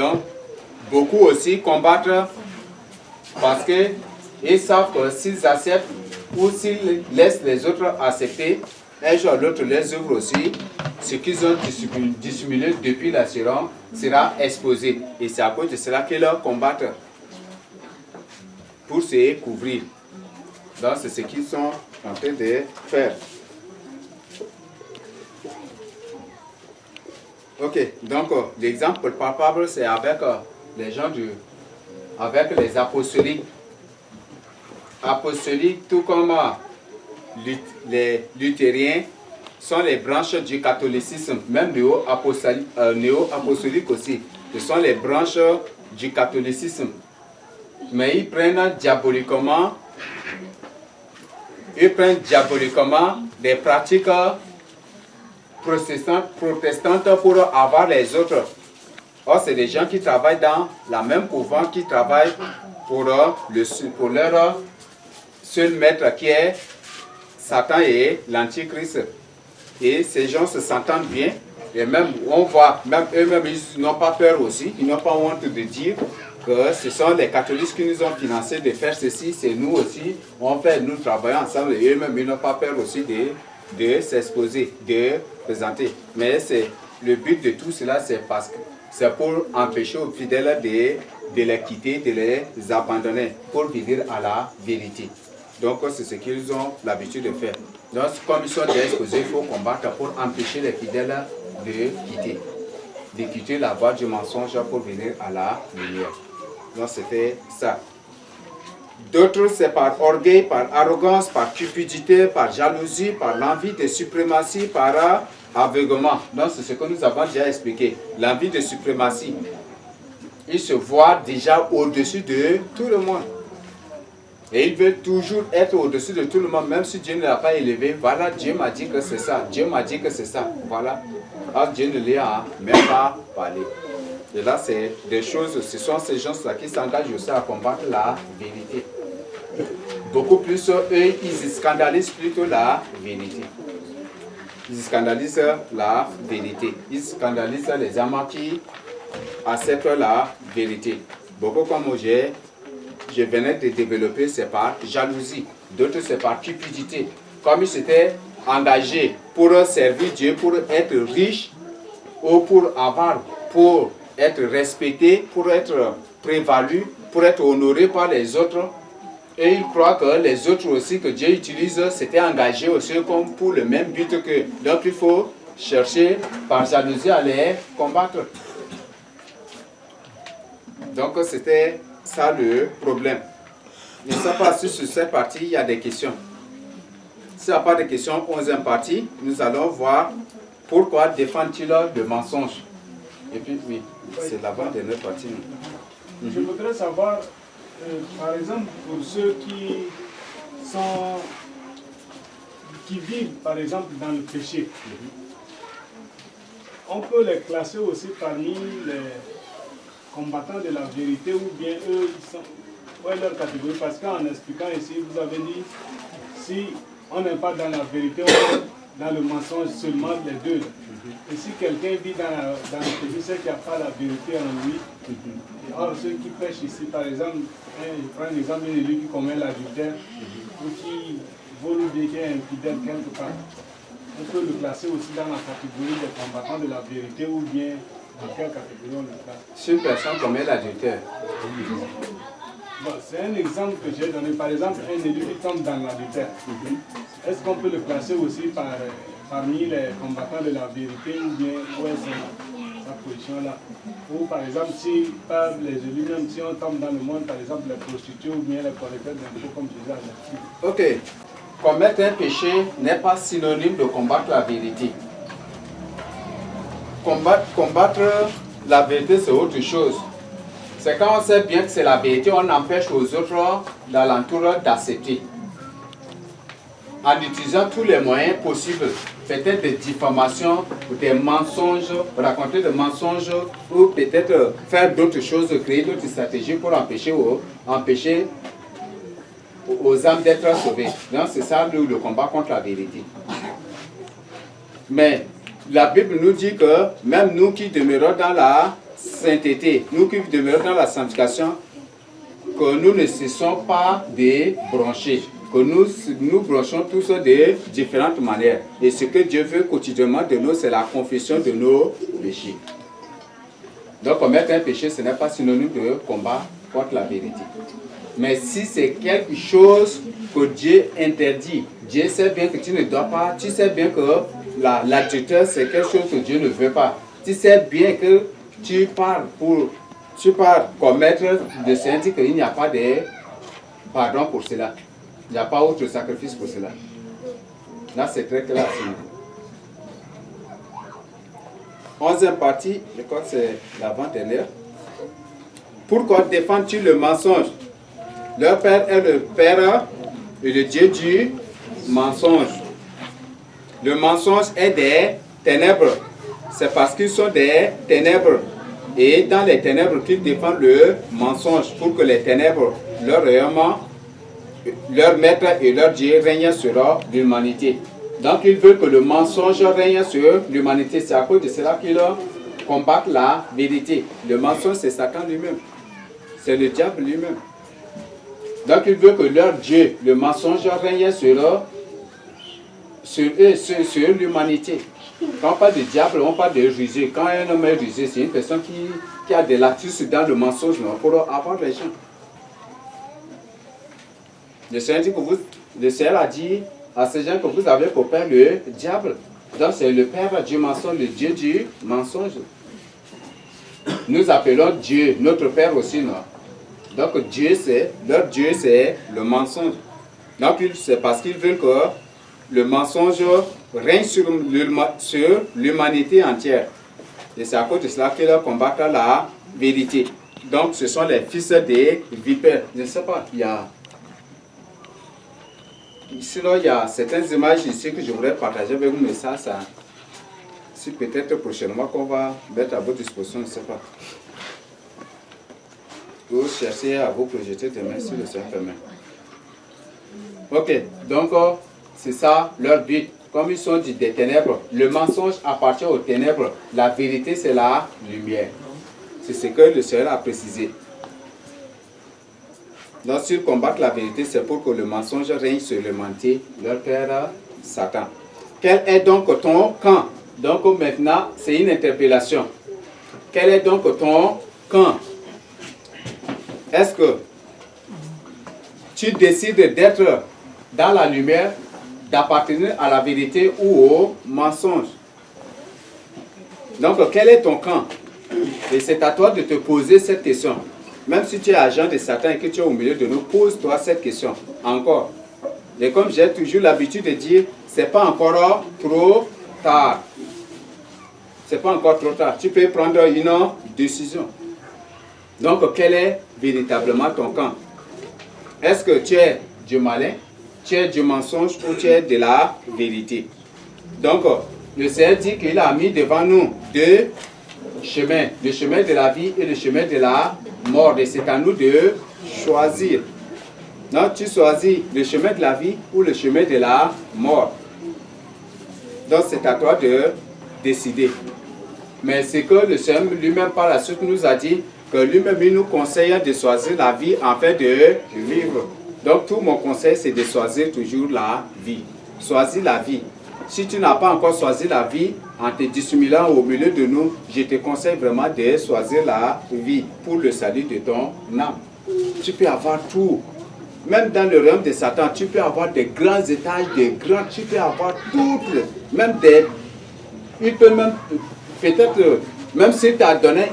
Donc, beaucoup aussi combattent parce qu'ils savent que s'ils acceptent ou s'ils laissent les autres accepter, un jour l'autre les ouvre aussi. Ce qu'ils ont dissimulé depuis l'assurance sera exposé. Et c'est à cause de cela qu'ils combattent pour se couvrir. Donc, c'est ce qu'ils sont en train de faire. Ok, donc l'exemple palpable, c'est avec les gens avec les apostoliques. Apostoliques, tout comme les luthériens, sont les branches du catholicisme, même néo-apostolique aussi. Ce sont les branches du catholicisme. Mais ils prennent diaboliquement des pratiques protestantes pour avoir les autres. Or, c'est des gens qui travaillent dans la même couvent, qui travaillent pour leur seul maître qui est Satan et l'Antichrist. Et ces gens se s'entendent bien. Et même, on voit, même eux-mêmes, ils n'ont pas peur aussi, ils n'ont pas honte de dire que ce sont les catholiques qui nous ont financé de faire ceci, c'est nous aussi, nous travaillons ensemble et eux-mêmes, ils n'ont pas peur aussi de s'exposer, de présenter. Mais le but de tout cela, c'est parce que c'est pour empêcher aux fidèles de les quitter, de les abandonner, pour venir à la vérité. Donc, c'est ce qu'ils ont l'habitude de faire. Donc, comme ils sont déjà exposés, il faut combattre pour empêcher les fidèles de quitter la voie du mensonge pour venir à la lumière. Donc, c'était ça. D'autres, c'est par orgueil, par arrogance, par cupidité, par jalousie, par l'envie de suprématie, par aveuglement. Donc, c'est ce que nous avons déjà expliqué. L'envie de suprématie. Ils se voient déjà au-dessus de tout le monde. Et ils veulent toujours être au-dessus de tout le monde, même si Dieu ne l'a pas élevé. Voilà, Dieu m'a dit que c'est ça. Dieu m'a dit que c'est ça. Voilà. Alors, Dieu ne lui a même pas parlé. Et là, c'est des choses, ce sont ces gens-là qui s'engagent aussi à combattre la vérité. Beaucoup plus, eux, ils scandalisent plutôt la vérité. Ils scandalisent la vérité. Ils scandalisent les amants qui acceptent la vérité. Beaucoup comme je venais de développer, c'est par jalousie. D'autres, c'est par cupidité. Comme ils s'étaient engagés pour servir Dieu, pour être riches, ou pour être respectés, pour être prévalus, pour être honorés par les autres. Et ils croient que les autres aussi que Dieu utilise, s'étaient engagés aussi comme pour le même but qu'eux. Donc il faut chercher par jalousie à les combattre. Donc c'était ça le problème. Je ne sais pas si sur cette partie il y a des questions. S'il n'y a pas de questions, 11e partie, nous allons voir pourquoi défendent-ils le mensonge. Et puis oui, c'est l'avant-dernière partie. Je voudrais savoir, par exemple, pour ceux qui vivent, par exemple, dans le péché, on peut les classer aussi parmi les combattants de la vérité ou bien eux, ils sont, ouais, leur catégorie, parce qu'en expliquant ici, vous avez dit, si on n'est pas dans la vérité, on est dans le mensonge seulement les deux. Et si quelqu'un vit dans le péché, c'est qu'il n'y a pas la vérité en lui. Or, ceux qui pêchent ici, par exemple, je prends un exemple de lui qui commet l'adultère ou qui vole ou bien qui est infidèle quelque part. On peut le classer aussi dans la catégorie des combattants de la vérité ou bien dans quelle catégorie on le classe. Si une personne commet l'adultère. Bon, c'est un exemple que j'ai donné. Par exemple, un élu qui tombe dans l'adultère. Est-ce qu'on peut le classer aussi parmi les combattants de la vérité ou bien où est sa position là? Ou par exemple, si par les élus, même si on tombe dans le monde, par exemple, les prostituées ou bien les collecteurs d'impôts, comme je disais. Ok. Commettre un péché n'est pas synonyme de combattre la vérité. Combattre la vérité, c'est autre chose. C'est quand on sait bien que c'est la vérité, on empêche aux autres d'alentour d'accepter. En utilisant tous les moyens possibles, peut-être des diffamations, des mensonges, raconter des mensonges, ou peut-être faire d'autres choses, créer d'autres stratégies pour empêcher aux âmes d'être sauvées. Donc c'est ça le combat contre la vérité. Mais la Bible nous dit que même nous qui demeurons dans la sainteté, nous qui demeurons dans la sanctification, que nous ne cessons pas de brancher, que nous branchons tous de différentes manières. Et ce que Dieu veut quotidiennement de nous, c'est la confession de nos péchés. Donc commettre un péché, ce n'est pas synonyme de combat contre la vérité. Mais si c'est quelque chose que Dieu interdit, Dieu sait bien que tu ne dois pas, tu sais bien que l'adultère c'est quelque chose que Dieu ne veut pas. Tu sais bien que tu pars commettre de Saint, qu'il n'y a pas de pardon pour cela. Il n'y a pas autre sacrifice pour cela. Là c'est très clair. 11e partie, je crois que c'est l'avant-dernière. Pourquoi défends-tu le mensonge? Leur père est le père et le Dieu du mensonge. Le mensonge est des ténèbres. C'est parce qu'ils sont des ténèbres. Et dans les ténèbres qu'ils défendent le mensonge pour que les ténèbres, leur maître et leur Dieu règnent sur l'humanité. Donc ils veulent que le mensonge règne sur l'humanité. C'est à cause de cela qu'ils combattent la vérité. Le mensonge c'est Satan lui-même. C'est le diable lui-même. Donc ils veulent que leur Dieu, le mensonge, règne sur l'humanité. Quand on parle de diable, on parle de rusé. Quand un homme est rusé, c'est une personne qui a des latus dans le mensonge pour avoir les gens. Le Seigneur a dit à ces gens que vous avez pour père le diable. Donc c'est le père du mensonge, le Dieu du mensonge. Nous appelons Dieu, notre père aussi, non? Donc leur Dieu c'est le mensonge. Donc c'est parce qu'ils veulent que le mensonge règne sur l'humanité entière. Et c'est à cause de cela qu'ils combattent la vérité. Donc ce sont les fils des vipères. Je ne sais pas, sinon il y a certaines images ici que je voudrais partager avec vous, mais ça c'est peut-être prochainement qu'on va mettre à votre disposition, je ne sais pas. Vous cherchez à vous projeter demain si le Seigneur permet. Ok, donc c'est ça leur but. Comme ils sont des ténèbres, le mensonge appartient aux ténèbres. La vérité, c'est la lumière. C'est ce que le Seigneur a précisé. Donc s'ils combattent la vérité, c'est pour que le mensonge règne sur l'humanité, leur père Satan. Quel est donc ton camp? Donc maintenant, c'est une interpellation. Quel est donc ton camp? Est-ce que tu décides d'être dans la lumière, d'appartenir à la vérité ou au mensonge? Donc, quel est ton camp? Et c'est à toi de te poser cette question. Même si tu es agent de Satan et que tu es au milieu de nous, pose-toi cette question encore. Et comme j'ai toujours l'habitude de dire, c'est pas encore trop tard. C'est pas encore trop tard. Tu peux prendre une décision. Donc, quel est véritablement ton camp? Est-ce que tu es du malin, tu es du mensonge ou tu es de la vérité? Donc, le Seigneur dit qu'il a mis devant nous deux chemins, le chemin de la vie et le chemin de la mort. Et c'est à nous de choisir. Donc, tu choisis le chemin de la vie ou le chemin de la mort. Donc, c'est à toi de décider. Mais c'est que le Seigneur lui-même par la suite nous a dit que lui-même il nous conseille de choisir la vie afin de vivre. Donc tout mon conseil c'est de choisir toujours la vie. Choisis la vie. Si tu n'as pas encore choisi la vie en te dissimulant au milieu de nous, je te conseille vraiment de choisir la vie pour le salut de ton âme. Tu peux avoir tout. Même dans le royaume de Satan, tu peux avoir des grands étages, tu peux avoir toutes, même il peut même peut-être, même si tu as donné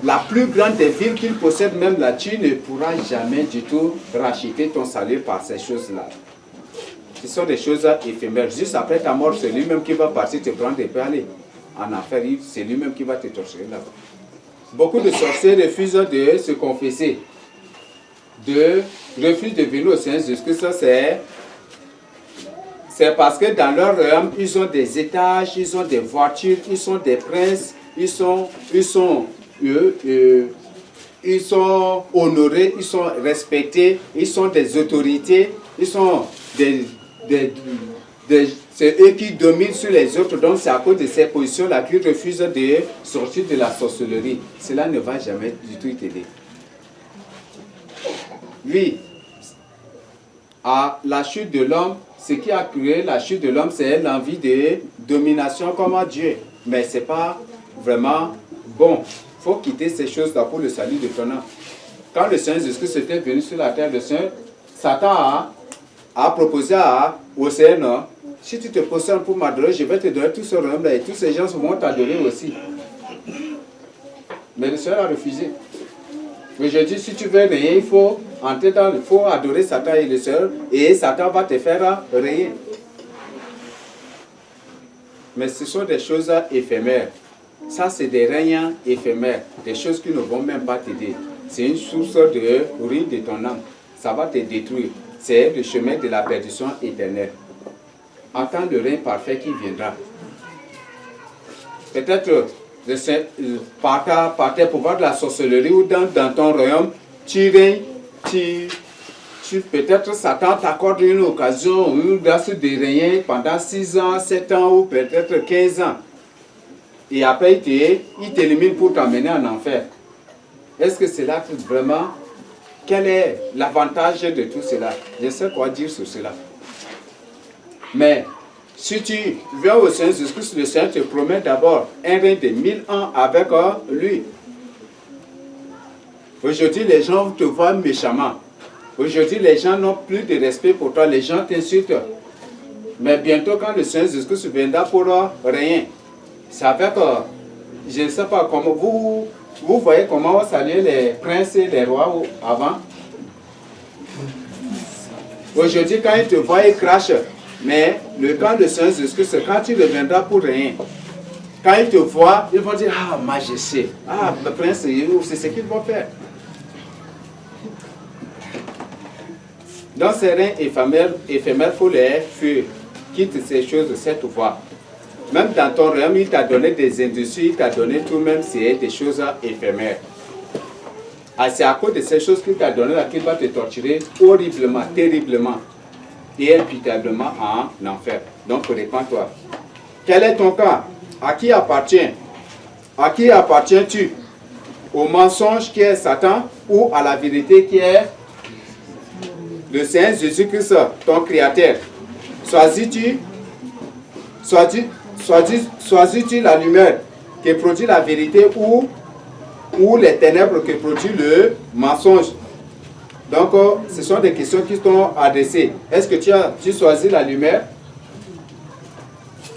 la plus grande des villes qu'il possède, même là, tu ne pourras jamais du tout racheter ton salut par ces choses-là. Ce sont des choses éphémères. Juste après ta mort, c'est lui-même qui va partir te prendre et peut aller en affaire. C'est lui-même qui va te torturer là-bas. Beaucoup de sorciers refusent de se confesser, refusent de venir au Seigneur Jésus-Christ. C'est parce que dans leur royaume, ils ont des étages, ils ont des voitures, ils sont des princes, ils sont honorés, ils sont respectés, ils sont des autorités, ils sont c'est eux qui dominent sur les autres, donc c'est à cause de ces positions-là qu'ils refusent de sortir de la sorcellerie. Cela ne va jamais du tout t'aider. Oui, à la chute de l'homme, ce qui a créé la chute de l'homme, c'est l'envie de domination comme Dieu. Mais ce n'est pas vraiment bon. Il faut quitter ces choses-là pour le salut de ton âme. Quand le Seigneur Jésus-Christ était venu sur la terre, le Seigneur, Satan a proposé au Seigneur, si tu te possèdes pour m'adorer, je vais te donner tout ce royaume-là et tous ces gens vont t'adorer aussi. Mais le Seigneur a refusé. Mais je dis, si tu veux régner, il faut entrer dans, il faut adorer Satan et le Seigneur, et Satan va te faire régner. Mais ce sont des choses éphémères. Ça, c'est des règnes éphémères, des choses qui ne vont même pas t'aider. C'est une source de ruine de ton âme. Ça va te détruire. C'est le chemin de la perdition éternelle. Attends le règne parfait qui viendra. Peut-être par tes pouvoirs de la sorcellerie ou dans ton royaume, tu règnes, peut-être Satan t'accorde une occasion, une grâce de régner pendant 6 ans, 7 ans ou peut-être 15 ans. Et après, il t'élimine pour t'emmener en enfer. Est-ce que c'est là que vraiment, quel est l'avantage de tout cela? Je sais quoi dire sur cela. Mais si tu viens au Seigneur Jésus-Christ, le Seigneur te promet d'abord un règne de 1000 ans avec lui. Aujourd'hui, les gens te voient méchamment. Aujourd'hui, les gens n'ont plus de respect pour toi. Les gens t'insultent. Mais bientôt, quand le Seigneur Jésus-Christ viendra pour rien, c'est avec, je ne sais pas comment, vous voyez comment on saluait les princes et les rois avant. Aujourd'hui, quand ils te voient, ils crachent. Mais quand le Seigneur Jésus-Christ, quand tu reviendras pour rien, quand ils te voient, ils vont dire, ah, majesté, ah, le prince, c'est ce qu'ils vont faire. Dans ces règnes éphémères, il faut les fuir. Quitte ces choses de cette voie. Même dans ton royaume, il t'a donné des industries, il t'a donné tout, même si c'est des choses éphémères. Ah, c'est à cause de ces choses qu'il t'a donné là qu'il va te torturer horriblement, terriblement et impitoyablement en enfer. Donc, répands-toi. Quel est ton cas? À qui appartient? À qui appartiens-tu? Au mensonge qui est Satan ou à la vérité qui est le Seigneur Jésus-Christ, ton Créateur? Choisis-tu la lumière qui produit la vérité ou les ténèbres qui produit le mensonge? Donc, ce sont des questions qui sont adressées. Est-ce que tu choisis la lumière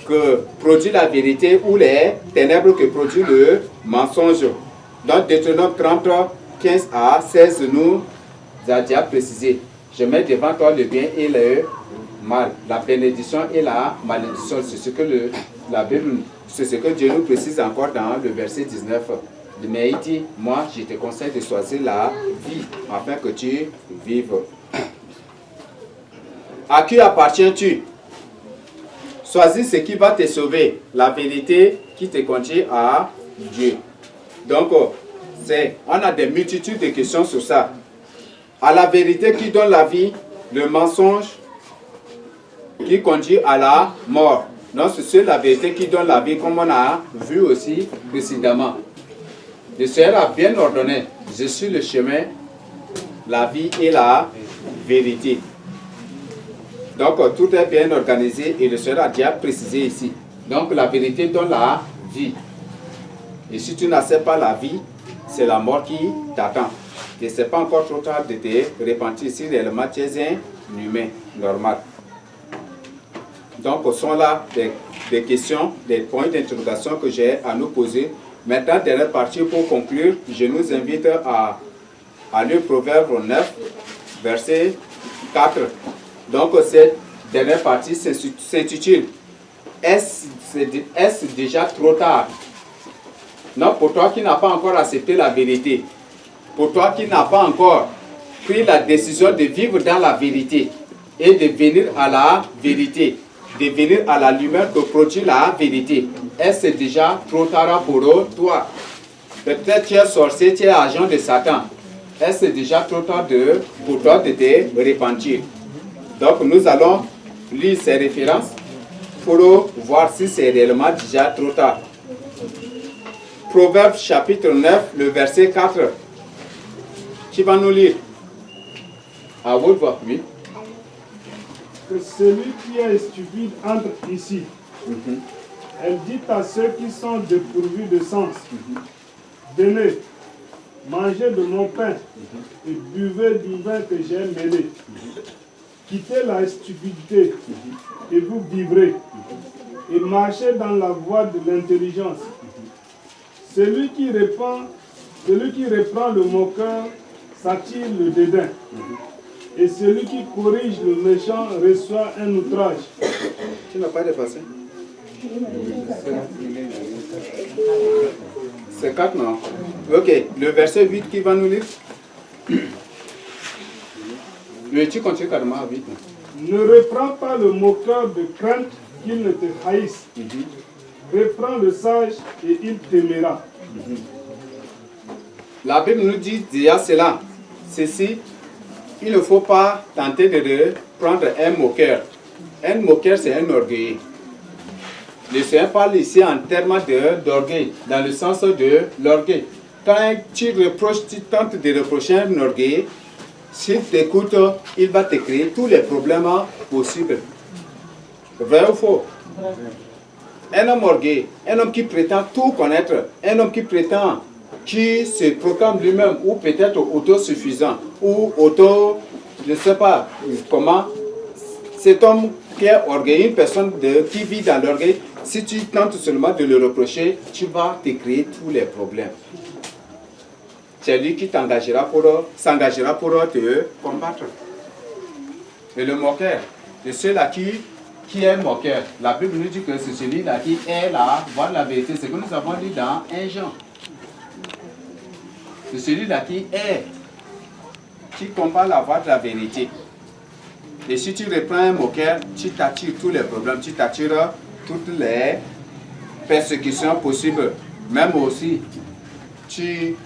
que produit la vérité ou les ténèbres que produit le mensonge? Donc, Deutéronome 30, 15 à 16 nous a déjà précisé. Je mets devant toi le bien et le mal, la bénédiction et la malédiction. C'est ce que la Bible, c'est ce que Dieu nous précise encore dans le verset 19. Mais il dit, moi je te conseille de choisir la vie afin que tu vives. À qui appartiens-tu? Choisis ce qui va te sauver, la vérité qui te conduit à Dieu. Donc, on a des multitudes de questions sur ça. À la vérité qui donne la vie, le mensonge qui conduit à la mort. Donc, c'est la vérité qui donne la vie, comme on a vu aussi précédemment. Le Seigneur a bien ordonné, je suis le chemin, la vie et la vérité. Donc, tout est bien organisé et le Seigneur a déjà précisé ici. Donc, la vérité donne la vie. Et si tu n'acceptes pas la vie, c'est la mort qui t'attend. Et ce n'est pas encore trop tard de te repentir si réellement tu es un humain normal. Donc, ce sont là des questions, des points d'interrogation que j'ai à nous poser. Maintenant, dernière partie pour conclure, je nous invite à lire Proverbe 9, verset 4. Donc, cette dernière partie s'intitule « Est-ce déjà trop tard ?» Non, pour toi qui n'as pas encore accepté la vérité, pour toi qui n'as pas encore pris la décision de vivre dans la vérité et de venir à la vérité, de venir à la lumière que produit la vérité. Est-ce déjà trop tard pour toi? Peut-être tu es sorcier, tu es agent de Satan. Est-ce déjà trop tard pour toi de te repentir? Donc nous allons lire ces références pour voir si c'est réellement déjà trop tard. Proverbe chapitre 9, le verset 4. Qui va nous lire? À votre voix, oui. Que celui qui est stupide entre ici. Elle dit à ceux qui sont dépourvus de sens, venez, mangez de mon pain et buvez du vin que j'ai mêlé. Quittez la stupidité et vous vivrez, et marchez dans la voie de l'intelligence. Celui qui reprend le moqueur s'attire le dédain, et celui qui corrige le méchant reçoit un outrage. Tu n'as pas dépassé? C'est 4, non? Ok, le verset 8 qui va nous lire? Tu continues carrément à 8. Ne reprends pas le moqueur de crainte qu'il ne te haïsse. Reprends le sage et il t'aimera. La Bible nous dit déjà cela. Ceci, il ne faut pas tenter de prendre un moqueur. Un moqueur, c'est un orgueilleux. Le Seigneur parle ici en termes d'orgueil, dans le sens de l'orgueil. Quand tu tentes de reprocher un orgueil, s'il t'écoute, il va te créer tous les problèmes possibles. Vrai ou faux? Un homme orgueilleux, un homme qui prétend tout connaître, un homme qui prétend, qui se proclame lui-même, ou peut-être autosuffisant, ou je ne sais pas comment, cet homme qui est orgueilleux, une personne qui vit dans l'orgueil, si tu tentes seulement de le reprocher, tu vas te créer tous les problèmes. C'est lui qui s'engagera pour te combattre. Et le moqueur, c'est celui-là qui est moqueur. La Bible nous dit que c'est celui-là qui est là, voir la vérité. C'est ce que nous avons dit dans 1 Jean. C'est celui-là qui combat la voie de la vérité. Et si tu reprends un moqueur, tu t'attires tous les problèmes, tu t'attires toutes les persécutions possibles. Même aussi, tu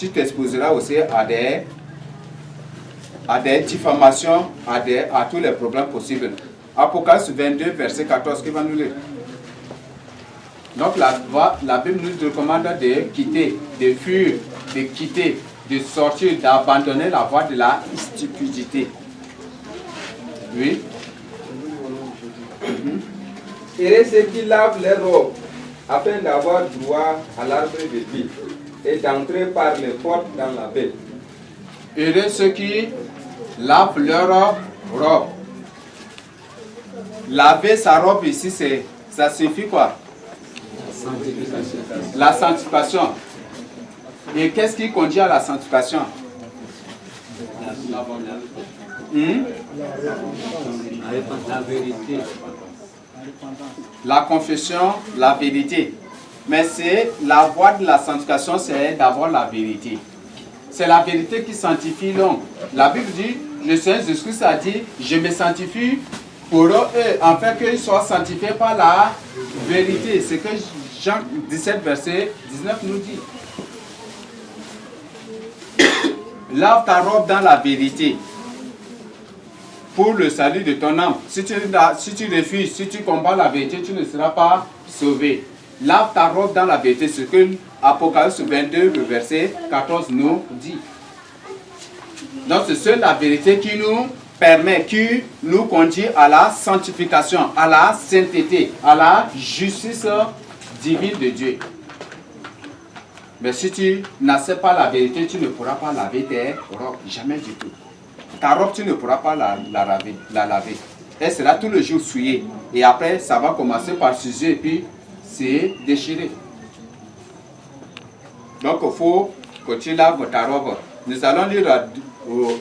t'exposeras aussi à des diffamations, à tous les problèmes possibles. Apocalypse 22, verset 14, qui va nous lire. Donc la Bible nous recommande de quitter, de fuir, de quitter, de sortir, d'abandonner la voie de la stupidité. Oui. Heureux ceux qui lavent leurs robes afin d'avoir droit à l'arbre de vie et d'entrer par les portes dans la paix. Heureux ceux qui lavent leur robe. Laver sa robe ici, ça signifie quoi? La sanctification. Et qu'est-ce qui conduit à la sanctification? La confession, la vérité. Mais c'est la voie de la sanctification, c'est d'avoir la vérité. C'est la vérité qui sanctifie l'homme. La Bible dit, le Seigneur Jésus-Christ a dit, je me sanctifie pour eux, afin qu'ils soient sanctifiés par la vérité. C'est que Jean 17, verset 19 nous dit. Lave ta robe dans la vérité pour le salut de ton âme. Si tu refuses, si tu combats la vérité, tu ne seras pas sauvé. Lave ta robe dans la vérité, ce que Apocalypse 22, le verset 14 nous dit. Donc c'est seule la vérité qui nous permet, qui nous conduit à la sanctification, à la sainteté, à la justice divine de Dieu. Mais si tu n'acceptes pas la vérité, tu ne pourras pas laver tes robes, jamais du tout. Ta robe, tu ne pourras pas la laver. Elle sera tout le jour souillée. Et après, ça va commencer par s'user et puis c'est déchiré. Donc, il faut que tu laves ta robe. Nous allons lire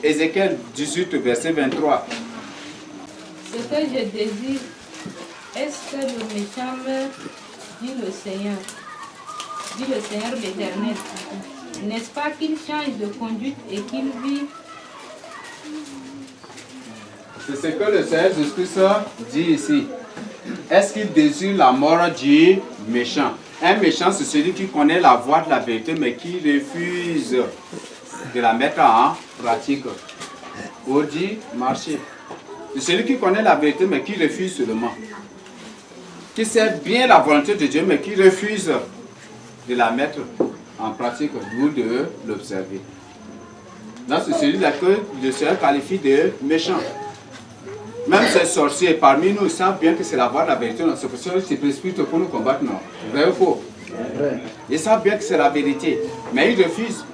Ézéchiel 18, verset 23. Ce que je désire, est-ce que le méchant meurt, dit le Seigneur l'Éternel. N'est-ce pas qu'il change de conduite et qu'il vit? C'est ce que le Seigneur Jésus-Christ dit ici. Est-ce qu'il désire la mort du méchant? Un méchant, c'est celui qui connaît la voie de la vérité, mais qui refuse de la mettre en pratique. Ou dit marcher. C'est celui qui connaît la vérité, mais qui refuse seulement. qui sait bien la volonté de Dieu, mais qui refuse de la mettre en pratique ou de l'observer. Dans c'est celui-là que le Seigneur qualifie de méchant. Même ces sorciers parmi nous savent bien que c'est la voie de la vérité. C'est pour ça que c'est précipité pour nous combattre, non? Vrai ou faux? Ils savent bien que c'est la vérité, mais ils refusent.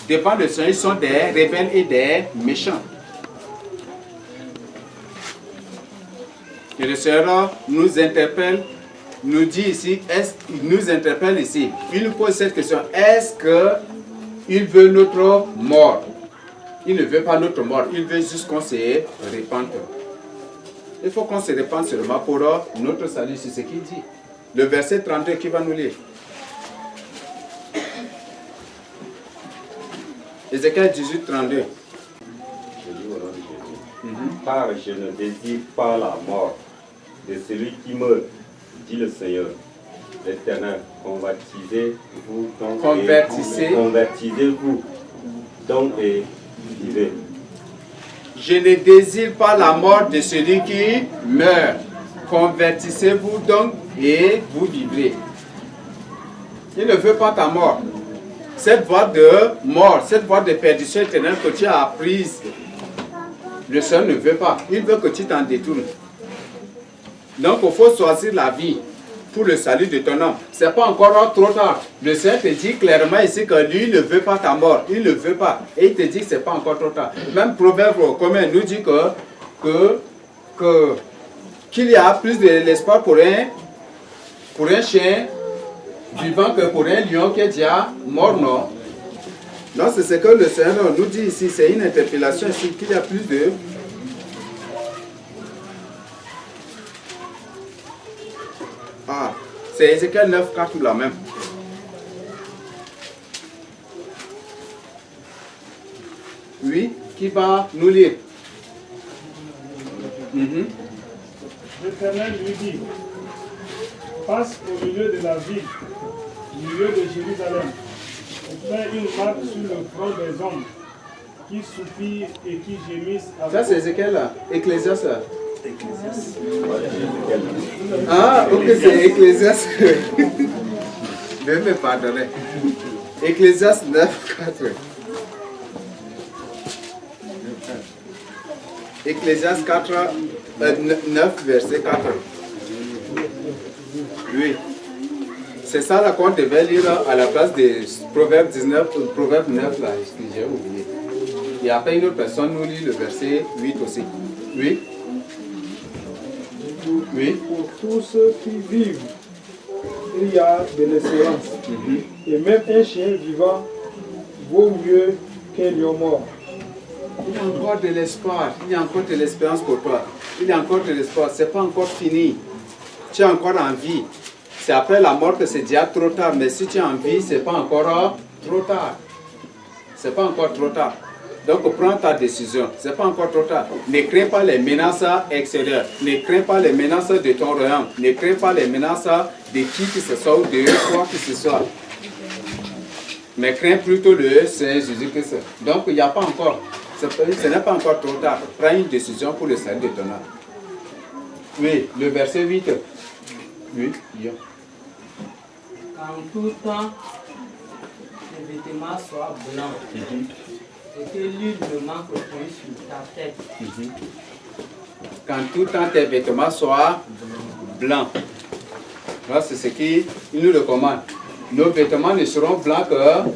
Dépend de ça, ils sont des rebelles et des méchants. Et le Seigneur nous interpelle, nous dit ici, il nous interpelle ici. Il nous pose cette question, est-ce qu'il veut notre mort? Il ne veut pas notre mort, il veut juste qu'on se répande. Il faut qu'on se répande seulement pour notre salut, c'est ce qu'il dit. Le verset 32 qui va nous lire. Ézéchiel 18, 32. Je dis au nom de Jésus. Car je ne désire pas la mort de celui qui meurt, dit le Seigneur, l'Éternel. Convertissez-vous donc et vivez. Je ne désire pas la mort de celui qui meurt. Convertissez-vous donc et vous vivrez. Il ne veut pas ta mort. Cette voie de mort, cette voie de perdition éternelle que tu as apprise, le Seigneur ne veut pas. Il veut que tu t'en détournes. Donc il faut choisir la vie pour le salut de ton âme. Ce n'est pas encore trop tard. Le Seigneur te dit clairement ici que lui ne veut pas ta mort. Il ne veut pas. Et il te dit que ce n'est pas encore trop tard. Même Proverbe commun nous dit qu'il y a plus de l'espoir pour un chien vivant que pour un lion qui est déjà mort, non? Non, c'est ce que le Seigneur nous dit ici. C'est une interpellation ici qu'il y a plus de... Ah, c'est Ézéchiel 9, 4 ou la même. Oui, qui va nous lire? L'Éternel lui dit, passe au milieu de la ville, au milieu de Jérusalem, et fais une marque sur le front des hommes qui soupirent et qui gémissent. Ça c'est Ézéchiel là, Ecclésias là. Ah, ok, c'est Ecclésias. Veuillez me pardonner. Ecclésias 9, 4. Ecclésias 4, 9, verset 4. Oui. C'est ça là qu'on devait lire à la place de Proverbe 19, Proverbe 9 là, j'ai oublié. Et après une autre personne nous lit le verset 8 aussi. Oui. Oui. Pour tous ceux qui vivent, il y a de l'espérance. Et même un chien vivant vaut mieux qu'un lion mort. Il y a encore de l'espoir, il y a encore de l'espérance pour toi. Il y a encore de l'espoir, ce n'est pas encore fini. Tu es encore en vie. C'est après la mort que c'est déjà trop tard, mais si tu es en vie, ce n'est pas encore trop tard. Ce n'est pas encore trop tard. Donc prends ta décision, ce n'est pas encore trop tard. Ne crains pas les menaces extérieures, ne crains pas les menaces de ton royaume, ne crains pas les menaces de qui que ce soit ou de quoi que ce soit. Mais crains plutôt le Seigneur Jésus-Christ. Donc il n'y a pas encore. Ce n'est pas encore trop tard. Prends une décision pour le salut de ton âme. Oui, le verset 8. Oui, bien. En tout temps, les vêtements soient blancs et que l'huile ne manque point sur ta tête. Qu'en tout temps tes vêtements soient blancs. Là, c'est ce qu'il nous recommande. Nos vêtements ne seront blancs que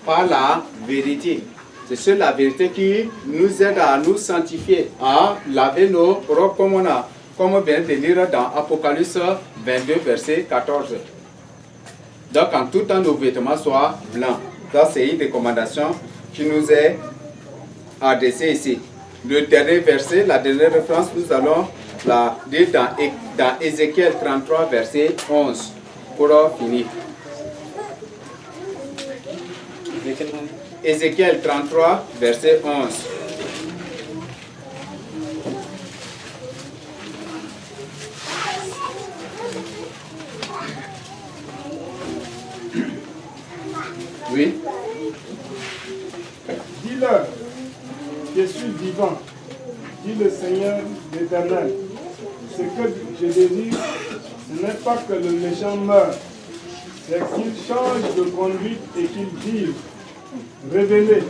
par la vérité. C'est sur la vérité qui nous aide à nous sanctifier, à laver nos robes comme on vient de lire dans Apocalypse 22, verset 14. Donc en tout temps nos vêtements soient blancs. Ça c'est une recommandation qui nous est adressée ici. Le dernier verset, la dernière référence, nous allons la lire dans Ézéchiel 33, verset 11. Pour finir. Ézéchiel 33, verset 11. Oui. Dis-leur, je suis vivant, dit le Seigneur l'Éternel. Ce que je désire, Ce n'est pas que le méchant meurt, c'est qu'il change de conduite et qu'il vive. Revenez,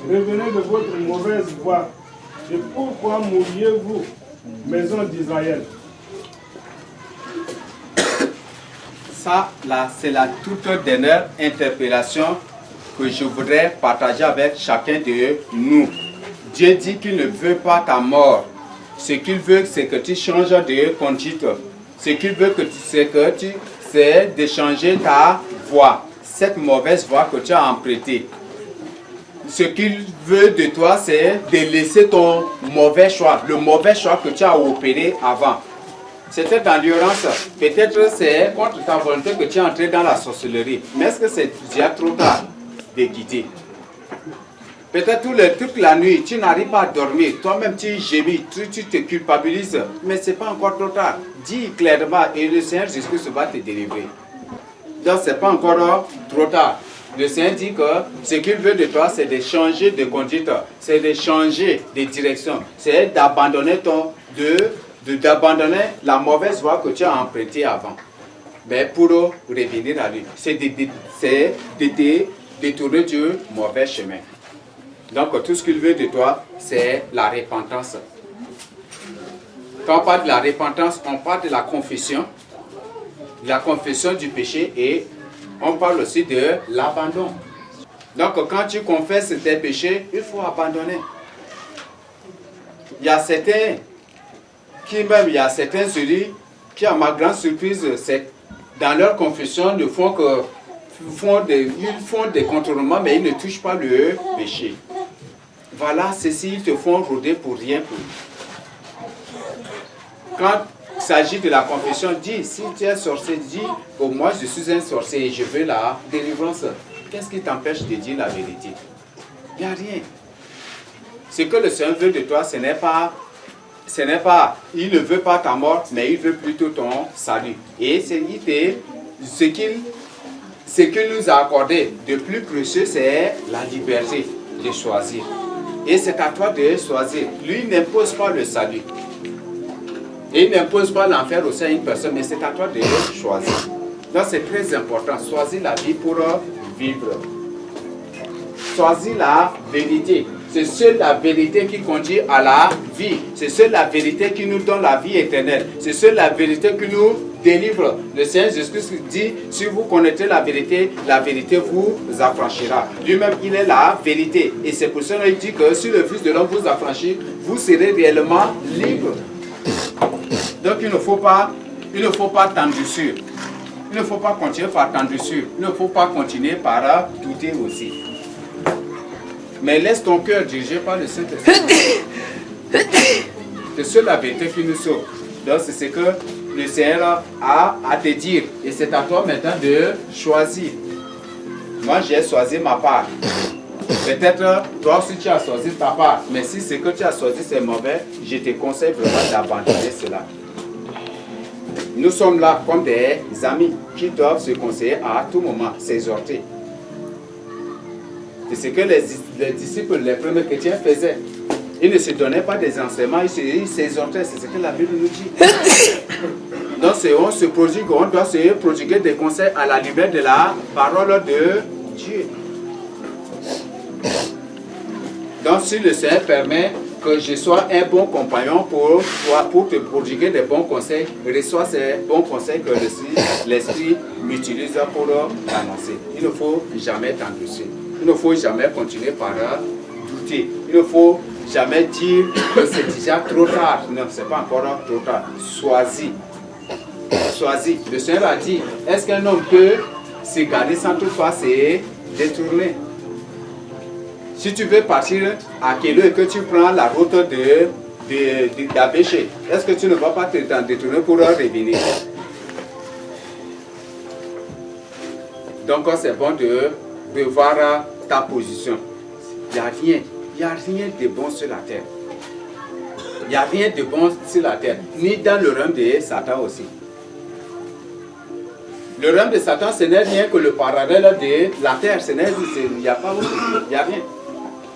revenez de votre mauvaise voie. Et pourquoi mourriez-vous, maison d'Israël? Ça, là, c'est la toute dernière interpellation que je voudrais partager avec chacun de nous. Dieu dit qu'il ne veut pas ta mort. Ce qu'il veut, c'est que tu changes de conduite. Ce qu'il veut, c'est de changer ta voie, cette mauvaise voie que tu as empruntée. Ce qu'il veut de toi, c'est de laisser ton mauvais choix, le mauvais choix que tu as opéré avant. C'était dans l'ignorance. Peut-être c'est contre ta volonté que tu es entré dans la sorcellerie. Mais est-ce que c'est déjà trop tard de quitter? Peut-être toute la nuit, tu n'arrives pas à dormir. Toi-même, tu gémis, tu te culpabilises. Mais ce n'est pas encore trop tard. Dis clairement et le Seigneur Jésus va te délivrer. Donc, ce n'est pas encore trop tard. Le Seigneur dit que ce qu'il veut de toi, c'est de changer de conduite. C'est de changer de direction. C'est d'abandonner d'abandonner la mauvaise voie que tu as empruntée avant. Mais pour revenir à lui, c'est de te détourner du mauvais chemin. Donc tout ce qu'il veut de toi, c'est la repentance. Quand on parle de la repentance, on parle de la confession du péché et on parle aussi de l'abandon. Donc quand tu confesses tes péchés, il faut abandonner. Il y a certains celui qui, à ma grande surprise, dans leur confession, ils font des contournements, mais ils ne touchent pas le péché. Voilà, ceci, ils te font rôder pour rien. Quand il s'agit de la confession, dis, si tu es sorcier, dis, oh, moi je suis un sorcier et je veux la délivrance. Qu'est-ce qui t'empêche de dire la vérité? Il n'y a rien. Ce que le Seigneur veut de toi, ce n'est pas, il ne veut pas ta mort, mais il veut plutôt ton salut. Et ce qu'il nous a accordé de plus précieux, c'est la liberté de choisir. Et c'est à toi de choisir. Lui n'impose pas le salut. Et il n'impose pas l'enfer aussi à une personne, mais c'est à toi de choisir. Donc c'est très important. Choisir la vie pour vivre. Choisir la vérité. C'est seule la vérité qui conduit à la vie. C'est seule la vérité qui nous donne la vie éternelle. C'est seule la vérité qui nous délivre. Le Seigneur Jésus dit, si vous connaissez la vérité vous affranchira. Lui-même, il est la vérité. Et c'est pour ça qu'il dit que si le Fils de l'homme vous affranchit, vous serez réellement libre. Donc il ne faut pas t'endurcir. Il ne faut pas continuer par t'endurcir. Il ne faut pas continuer par douter aussi. Mais laisse ton cœur dirigé par le Saint-Esprit. C'est seule la vérité qui nous sauve. Donc c'est ce que le Seigneur a à te dire. Et c'est à toi maintenant de choisir. Moi j'ai choisi ma part. Peut-être toi aussi tu as choisi ta part. Mais si ce que tu as choisi c'est mauvais, je te conseille vraiment d'abandonner cela. Nous sommes là comme des amis qui doivent se conseiller à tout moment, s'exhorter. C'est ce que les disciples, les premiers chrétiens faisaient. Ils ne se donnaient pas des enseignements, ils s'exhortaient, c'est ce que la Bible nous dit. Donc on doit se prodiguer des conseils à la lumière de la parole de Dieu. Donc si le Seigneur permet que je sois un bon compagnon pour toi, pour te prodiguer des bons conseils, reçois ces bons conseils que l'Esprit m'utilise pour t'annoncer. Il ne faut jamais t'endurcir. Il ne faut jamais continuer par douter. Il ne faut jamais dire que c'est déjà trop tard. Non, ce n'est pas encore trop tard. Choisis. Choisis. Le Seigneur a dit, est-ce qu'un homme peut se garder sans toutefois se détourner? Si tu veux partir à Kélo et que tu prends la route d'Abéché, est-ce que tu ne vas pas t'en détourner pour revenir? Donc c'est bon de voir ta position. Il n'y a rien de bon sur la terre. Il n'y a rien de bon sur la terre, ni dans le règne de Satan aussi. Le règne de Satan, ce n'est rien que le parallèle de la terre. Il n'y a pas autre, il n'y a rien.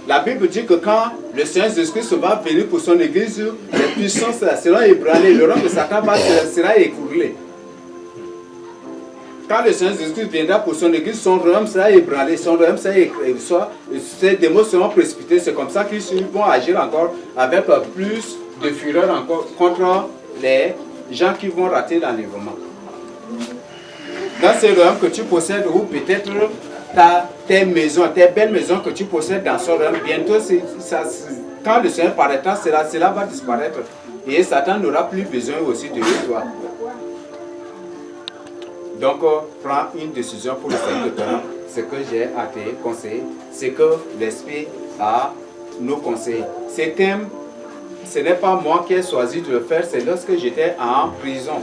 La Bible dit que quand le Seigneur Jésus-Christ va venir pour son église, les puissances seront ébranlées, le règne de Satan sera écroulé. quand le Seigneur Jésus-Christ viendra pour son église, son royaume sera ébranlé, son royaume sera ces démons seront précipités. C'est comme ça qu'ils vont agir encore avec plus de fureur encore contre les gens qui vont rater l'enlèvement. Dans ce royaume que tu possèdes, ou peut-être tes maisons, tes belles maisons que tu possèdes dans ce royaume, bientôt, quand le Seigneur paraîtra, cela va disparaître. Et Satan n'aura plus besoin aussi de toi. Donc, prends une décision pour le Seigneur de ton âme. Ce que j'ai à te conseiller, c'est que l'Esprit a nous conseillé. Ce thème, ce n'est pas moi qui ai choisi de le faire, c'est lorsque j'étais en prison.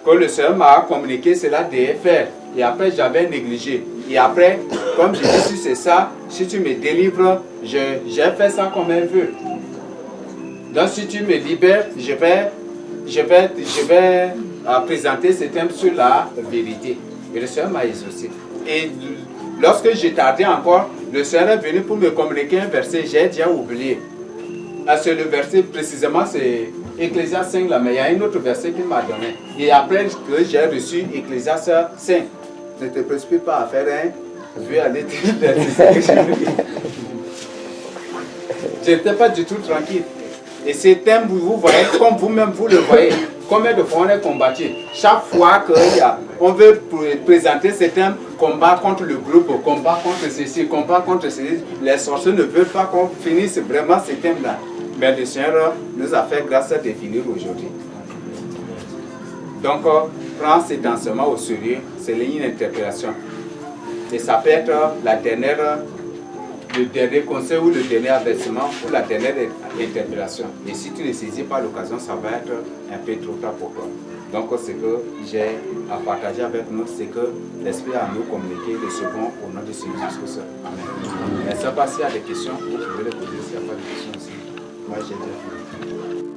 Quand le Seigneur m'a communiqué cela de faire. Et après, j'avais négligé. Et après, comme je dis, si c'est ça, si tu me délivres, j'ai fait ça comme un vœu. Donc, si tu me libères, je vais présenter ce thème sur la vérité. Et le Seigneur m'a exaucé. Et lorsque j'ai tardé encore, le Seigneur est venu pour me communiquer un verset, j'ai déjà oublié. C'est le verset, précisément, c'est Ecclésiaste 5, là, mais il y a un autre verset qu'il m'a donné. Et après que j'ai reçu Ecclésiaste 5, ne te précipite pas à faire un vœu à l'éternel. Je n'étais pas du tout tranquille. Et ce thème, vous voyez, comme vous-même vous le voyez, combien de fois on est combattu. Chaque fois qu'on veut présenter ce thème, combat contre le groupe, combat contre ceci, combat contre ceci, les sorciers ne veulent pas qu'on finisse vraiment ce thème-là. Mais le Seigneur nous a fait grâce à définir aujourd'hui. Donc, prends cet enseignement au sérieux, c'est une interpellation. Et ça peut être le dernier conseil ou le dernier avertissement ou la dernière interpellation. Et si tu ne saisis pas l'occasion, ça va être un peu trop tard pour toi. Donc, ce que j'ai à partager avec nous, c'est que l'Esprit a nous communiqué le second au nom de Jésus-Christ. Amen. Mais ça passe, s'il y a des questions, vous pouvez les poser s'il n'y a pas de questions aussi. Moi, j'ai déjà fini.